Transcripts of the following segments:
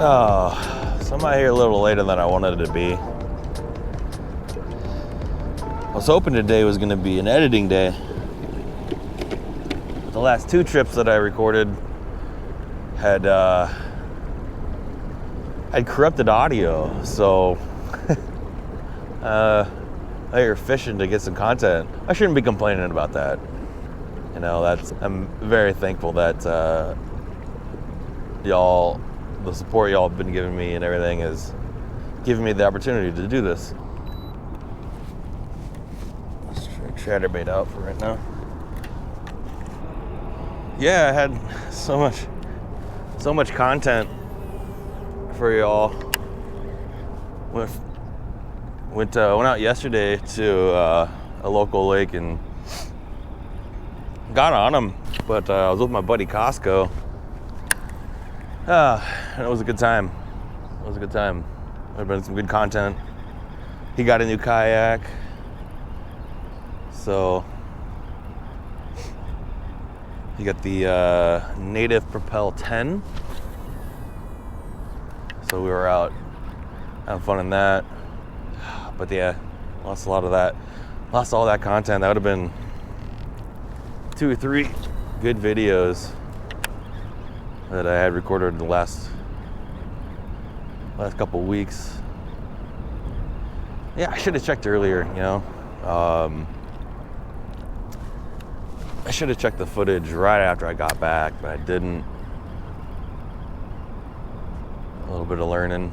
Oh, so I'm out here a little later than I wanted it to be. I was hoping today was going to be an editing day. The last 2 trips that I recorded had corrupted audio, so out here fishing to get some content. I shouldn't be complaining about that. You know, I'm very thankful that y'all, the support y'all have been giving me and everything is giving me the opportunity to do this. Let's try chatterbait out for right now. Yeah, I had so much content for y'all. Went out yesterday to a local lake and got on them, but I was with my buddy Costco. And it was a good time. There've been some good content. He got a new kayak, so he got the Native Propel 10. So we were out having fun in that. But yeah, lost all that content. That would have been 2 or 3 good videos that I had recorded in the last couple weeks. Yeah, I should have checked earlier, you know. I should have checked the footage right after I got back, but I didn't. A little bit of learning.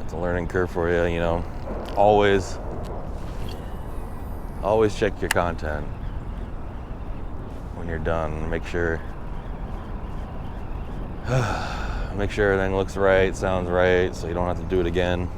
It's a learning curve for you, you know. Always check your content when you're done. Make sure everything looks right, sounds right, so you don't have to do it again.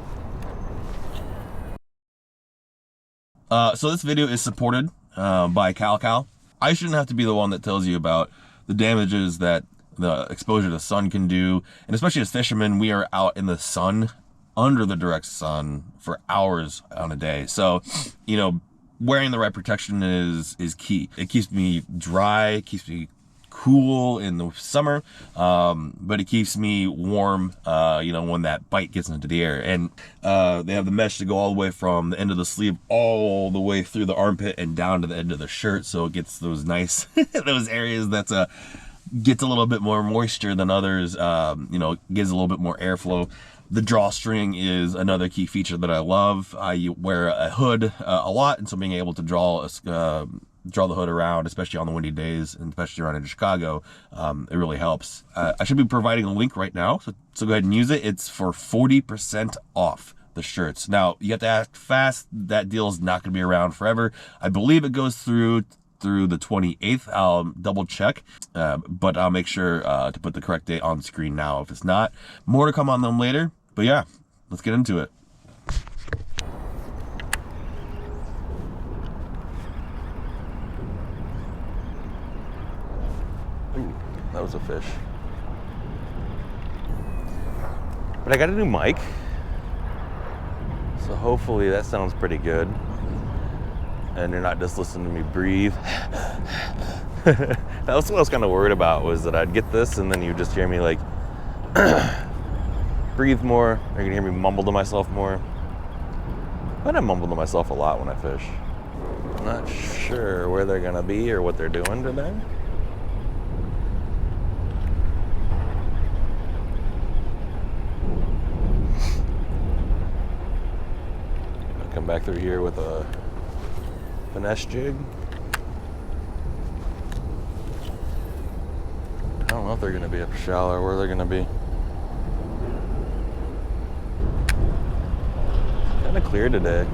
So this video is supported by CalCal. I shouldn't have to be the one that tells you about the damages that the exposure to the sun can do, and especially as fishermen, we are out in the sun, under the direct sun, for hours on a day. So, you know, wearing the right protection is key. It keeps me dry, keeps me cool in the summer, but it keeps me warm, you know, when that bite gets into the air. And they have the mesh to go all the way from the end of the sleeve all the way through the armpit and down to the end of the shirt, so it gets those nice those areas that's gets a little bit more moisture than others, you know, gives a little bit more airflow. The drawstring is another key feature that I love. I wear a hood a lot, and so being able to draw the hood around, especially on the windy days, and especially around in Chicago, it really helps. I should be providing a link right now, so go ahead and use it. It's for 40% off the shirts. Now, you have to act fast. That deal is not going to be around forever. I believe it goes through the 28th. I'll double check, but I'll make sure to put the correct date on the screen now. If it's not, more to come on them later. But yeah, let's get into it. Ooh, that was a fish. But I got a new mic, so hopefully that sounds pretty good. And you're not just listening to me breathe. That's what I was kind of worried about, was that I'd get this and then you just hear me like breathe more, or you can hear me mumble to myself more. But I mumble to myself a lot when I fish. I'm not sure where they're gonna be or what they're doing today. I'll come back through here with a Finesse Jig. I don't know if they're going to be up shallow or where they're going to be. Kind of clear today.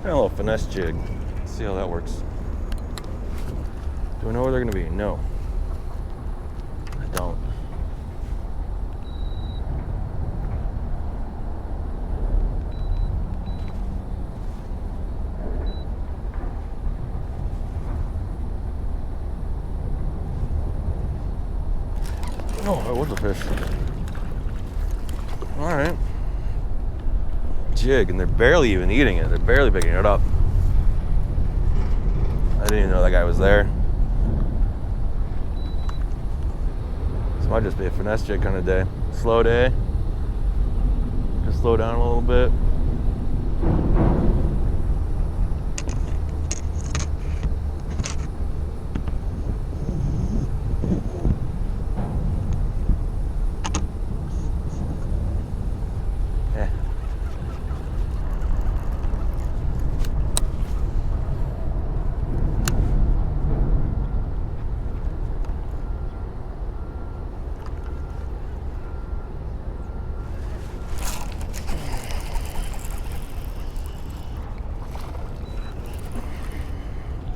A little Finesse Jig. Let's see how that works. Do I know where they're going to be? No. I don't. Oh, that was a fish. All right. jig, and they're barely even eating it. They're barely picking it up. I didn't even know that guy was there. This might just be a finesse jig kind of day. Slow day. Just slow down a little bit.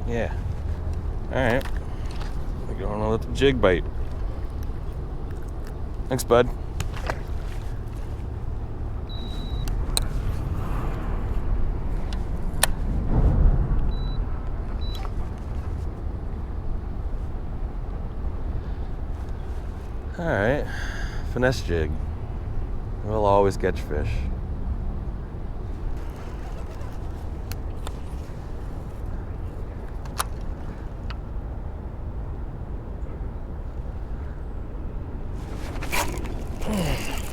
Yeah. Alright. We're going to let the jig bite. Thanks, bud. Alright. Finesse jig. We'll always catch fish.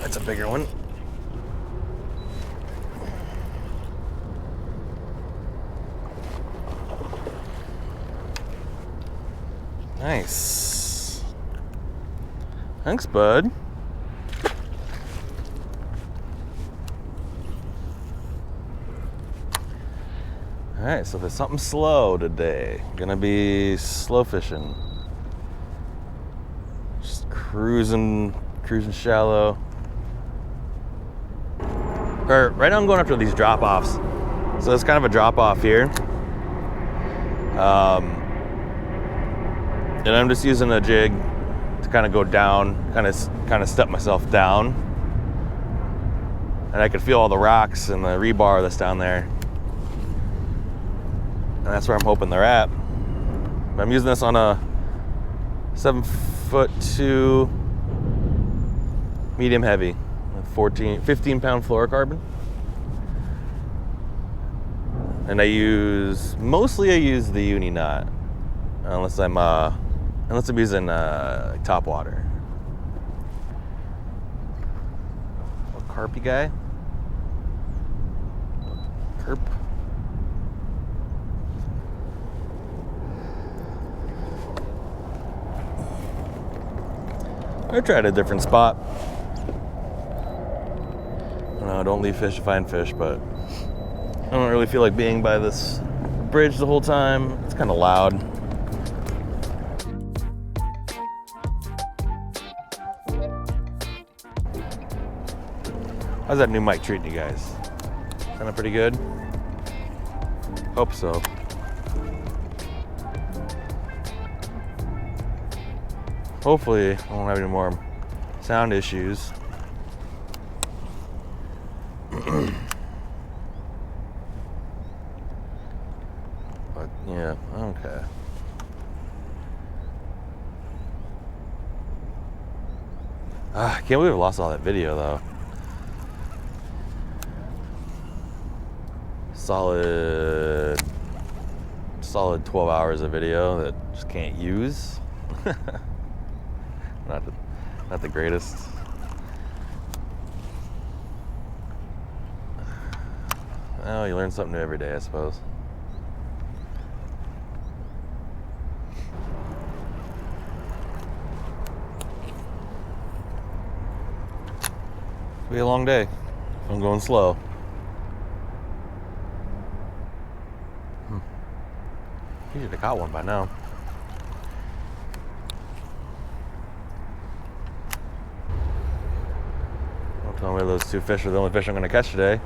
That's a bigger one. Nice. Thanks, bud. All right, so there's something slow today. Gonna be slow fishing. Just cruising shallow. Right now I'm going after these drop-offs. So it's kind of a drop-off here. And I'm just using a jig to kind of go down, kind of step myself down. And I can feel all the rocks and the rebar that's down there. And that's where I'm hoping they're at. But I'm using this on a 7'2" medium heavy, 15 pound fluorocarbon. And mostly I use the uni knot, unless I'm using top water. A carpy guy. Carp. I tried a different spot. No, don't leave fish to find fish, but I don't really feel like being by this bridge the whole time. It's kind of loud. How's that new mic treating you guys? Sounding pretty good? Hope so. Hopefully I won't have any more sound issues. But yeah, okay. I can't believe I lost all that video though. Solid 12 hours of video that just can't use. Not the greatest. Oh, you learn something new every day, I suppose. It'll be a long day if I'm going slow. You should have caught one by now. Don't tell me those two fish are the only fish I'm going to catch today.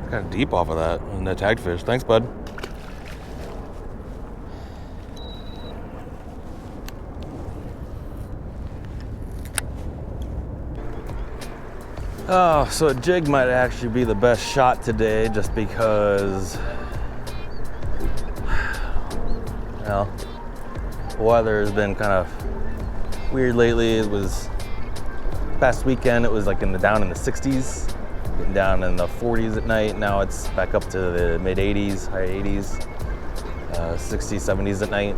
Kind of deep off of that. And that tagged fish. Thanks, bud. Oh, so a jig might actually be the best shot today just because, well, the weather has been kind of weird lately. It was, past weekend, it was like down in the 60s, getting down in the 40s at night. Now it's back up to the mid 80s, high 80s, 60s, 70s at night.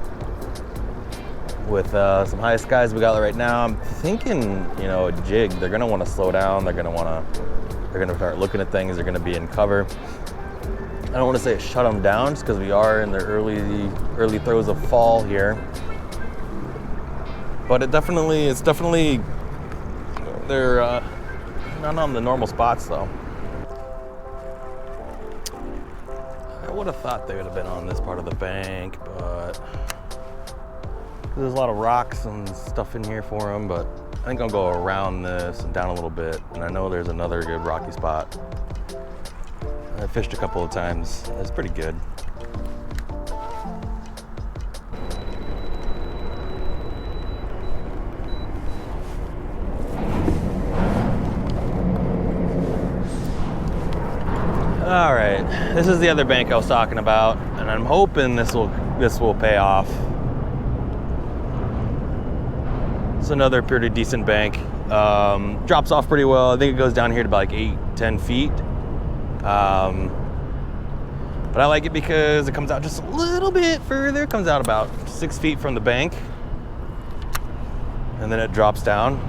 With some high skies we got right now, I'm thinking, you know, a jig, they're gonna want to slow down. They're gonna start looking at things. They're gonna be in cover. I don't want to say shut them down, just because we are in the early throes of fall here. But it's definitely, they're not on the normal spots though. I would have thought they would have been on this part of the bank, but there's a lot of rocks and stuff in here for them, but I think I'll go around this and down a little bit. And I know there's another good rocky spot. I fished a couple of times. It's pretty good. All right, this is the other bank I was talking about, and I'm hoping this will pay off. It's another pretty decent bank. Drops off pretty well. I think it goes down here to about like 8-10 feet. But I like it because it comes out just a little bit further. It comes out about 6 feet from the bank, and then it drops down.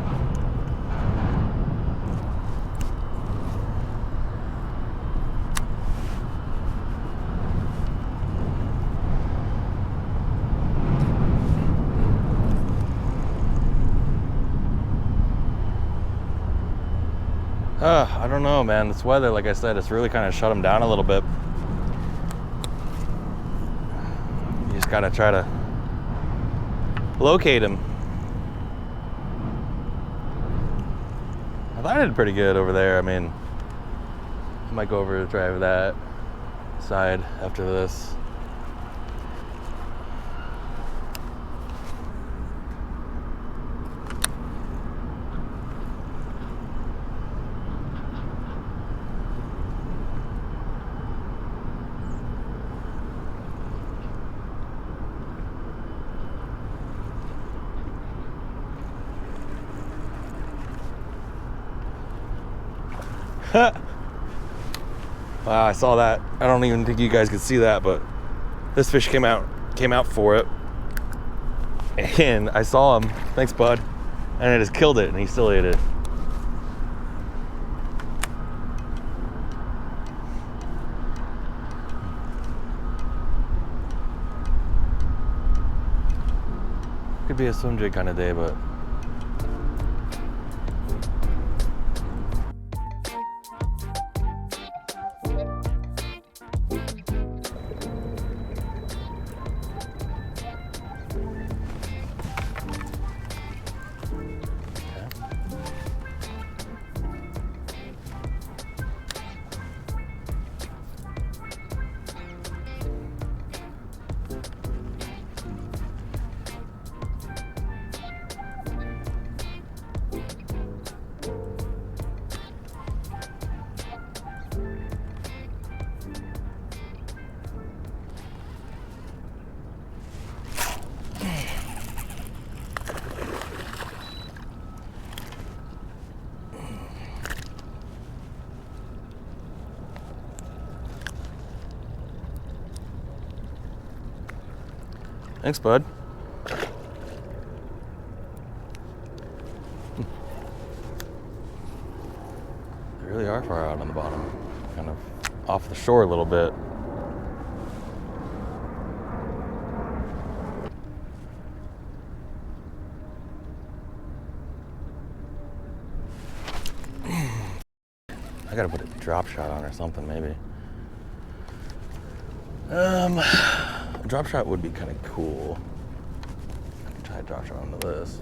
I don't know, man. This weather, like I said, it's really kind of shut them down a little bit. You just gotta try to locate them. I thought I did pretty good over there. I mean, I might go over to try that side after this. Wow, I saw that. I don't even think you guys could see that, but this fish came out for it, and I saw him. Thanks, bud. And I just killed it, and he still ate it. Could be a swim jig kind of day, but thanks, bud. They really are far out on the bottom, kind of off the shore a little bit. I gotta put a drop shot on or something, maybe. A drop shot would be kind of cool. I can try a drop shot onto this.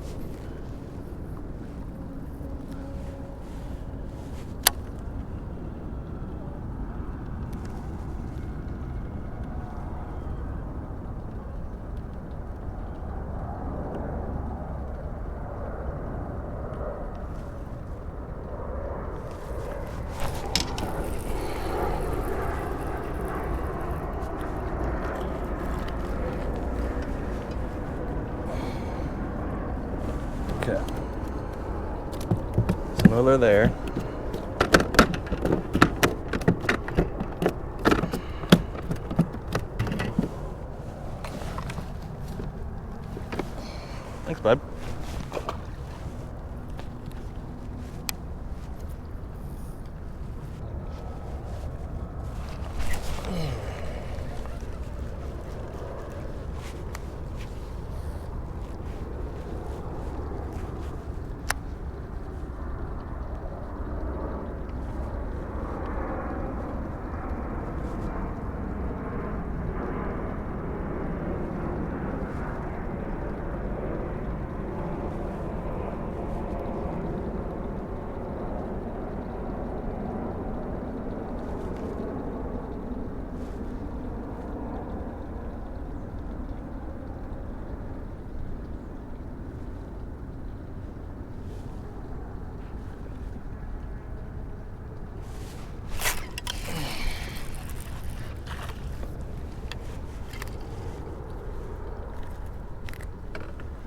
Well, they're there. Thanks, bud.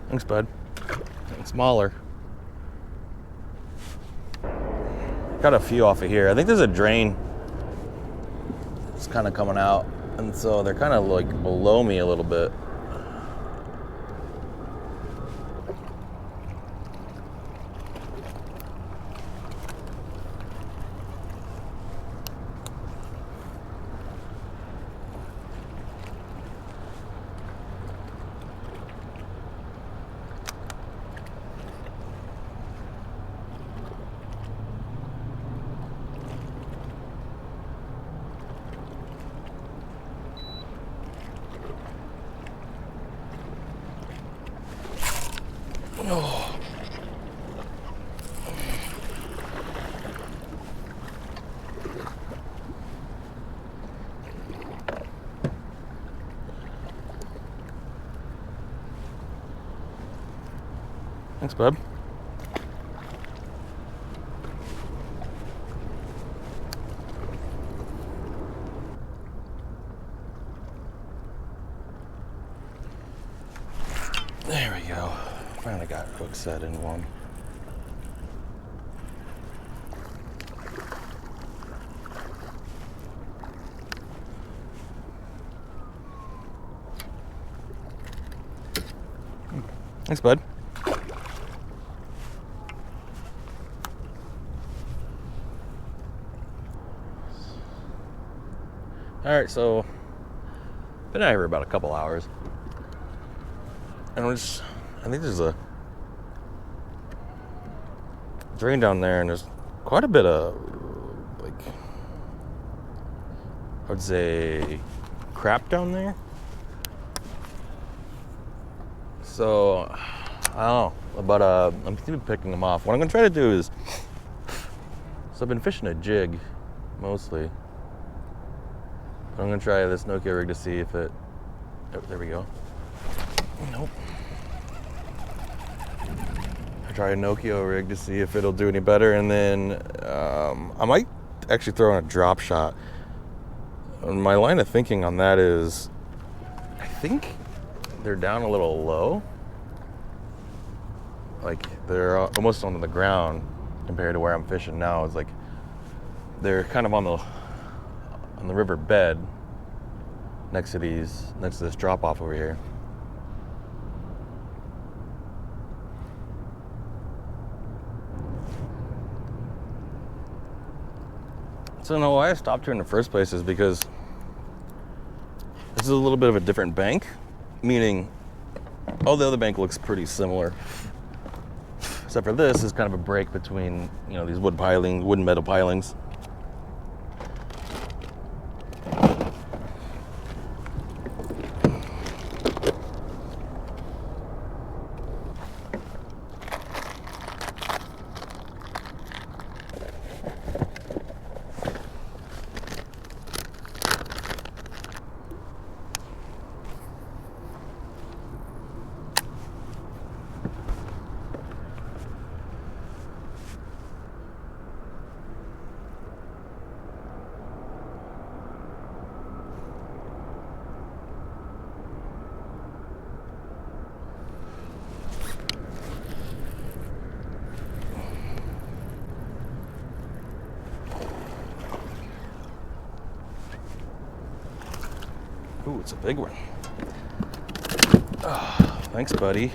Thanks, bud. Getting smaller. Got a few off of here. I think there's a drain. It's kind of coming out, and so they're kind of like below me a little bit. Oh. Thanks, bud. There we go. Finally got hook set in one. Thanks, bud. All right, so been out here about a couple hours, and I think there's a drain down there, and there's quite a bit of, like, I would say, crap down there. So I don't know, but I'm still picking them off. What I'm gonna try to do is, so I've been fishing a jig mostly. I'm gonna try this Nokia rig to see if it. Oh, there we go. Nope. I try a Nokia rig to see if it'll do any better, and then I might actually throw in a drop shot. And my line of thinking on that is, I think they're down a little low. Like they're almost on the ground compared to where I'm fishing now. It's like they're kind of on the river bed next to this drop off over here. So no, why I stopped here in the first place is because this is a little bit of a different bank, meaning all the other bank looks pretty similar, except for this is kind of a break between, you know, these wooden metal pilings. Ooh, it's a big one. Thanks, buddy.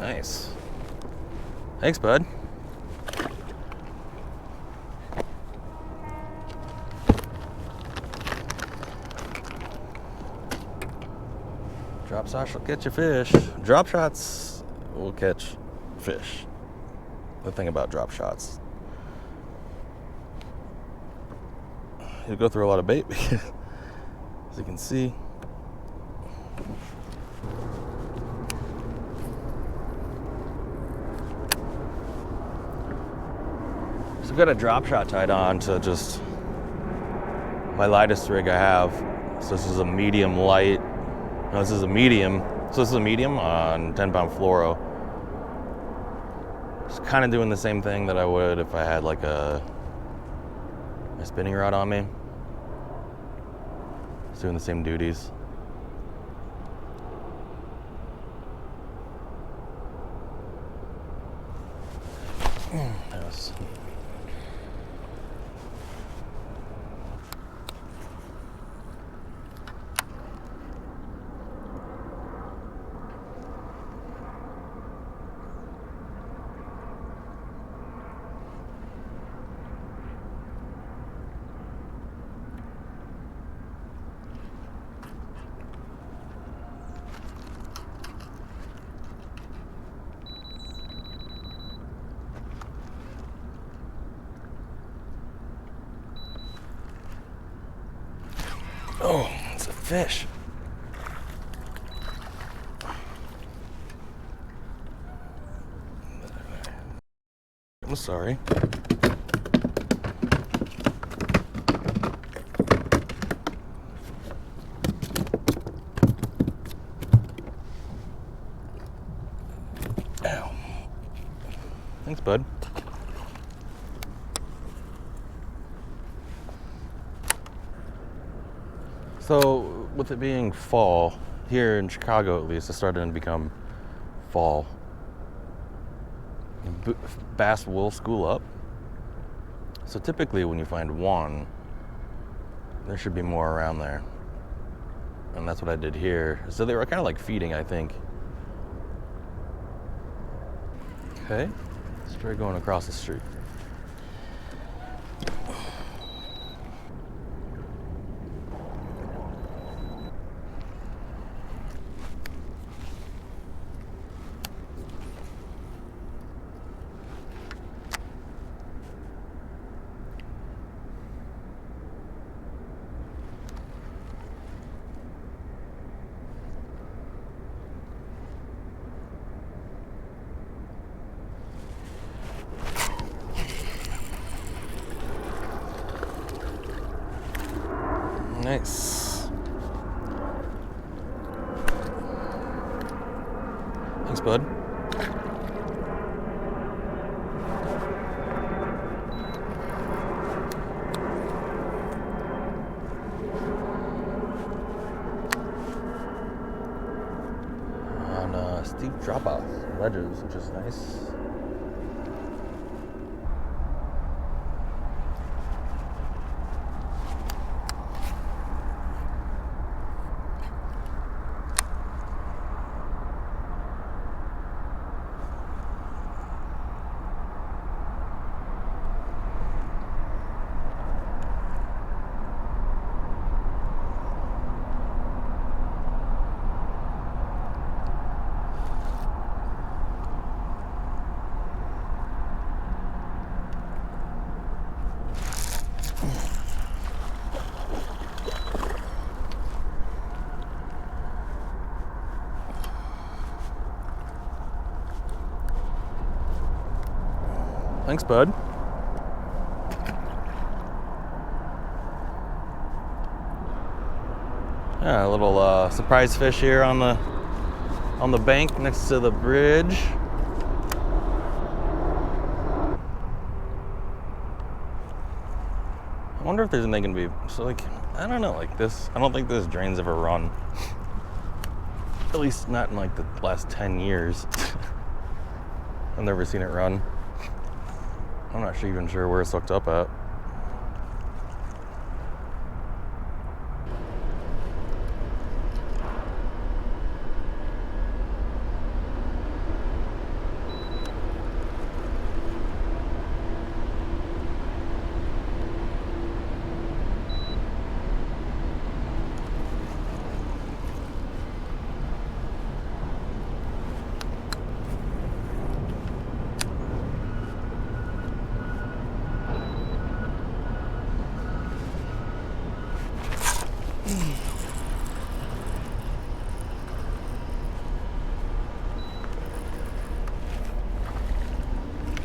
Nice. Thanks, bud. Drop shots will catch you fish. Drop shots will catch fish. The thing about drop shots, you go through a lot of bait because, as you can see, so I've got a drop shot tied on to just my lightest rig I have. So this is a medium light. No, this is a medium. So this is a medium on 10-pound fluoro. Just kind of doing the same thing that I would if I had like a spinning rod on me. Just doing the same duties. Yes. Oh, it's a fish. I'm sorry. Ow. Thanks, bud. So, with it being fall, here in Chicago at least, it's starting to become fall. Bass will school up. So typically when you find one, there should be more around there. And that's what I did here. So they were kind of like feeding, I think. Okay, straight going across the street. Nice. Thanks, bud. On steep drop-off ledges, which is nice. Thanks, bud. Yeah, a little surprise fish here on the bank next to the bridge. I wonder if there's anything gonna be so like I don't know like this. I don't think this drain's ever run. At least not in like the last 10 years. I've never seen it run. I'm not even sure where it's hooked up at.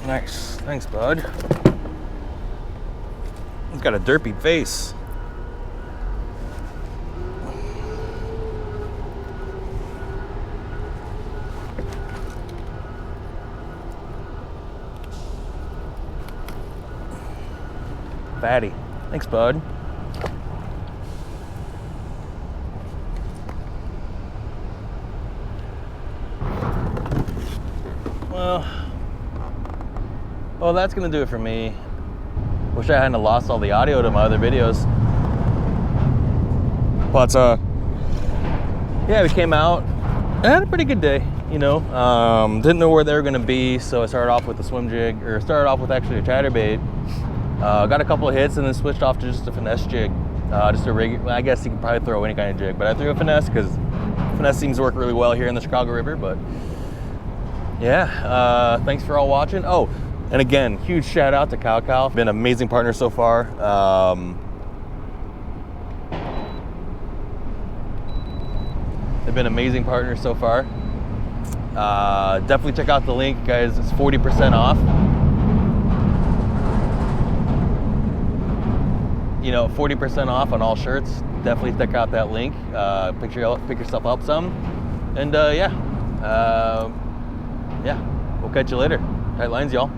Nice. Thanks, bud. He's got a derpy face. Fatty. Thanks, bud. Well, that's gonna do it for me. Wish I hadn't lost all the audio to my other videos. But yeah, we came out and had a pretty good day, you know. Didn't know where they were gonna be, so I started off with a swim jig, or started off with actually a chatterbait. Got a couple of hits and then switched off to just a finesse jig. Just a regular, I guess you could probably throw any kind of jig, but I threw a finesse because finesse seems to work really well here in the Chicago River. But yeah, thanks for all watching. Oh, and again, huge shout out to Cal. Been an amazing partner so far. They've been amazing partners so far. Definitely check out the link, guys. It's 40% off. You know, 40% off on all shirts. Definitely check out that link. Pick yourself up some. And yeah, we'll catch you later. Tight lines, y'all.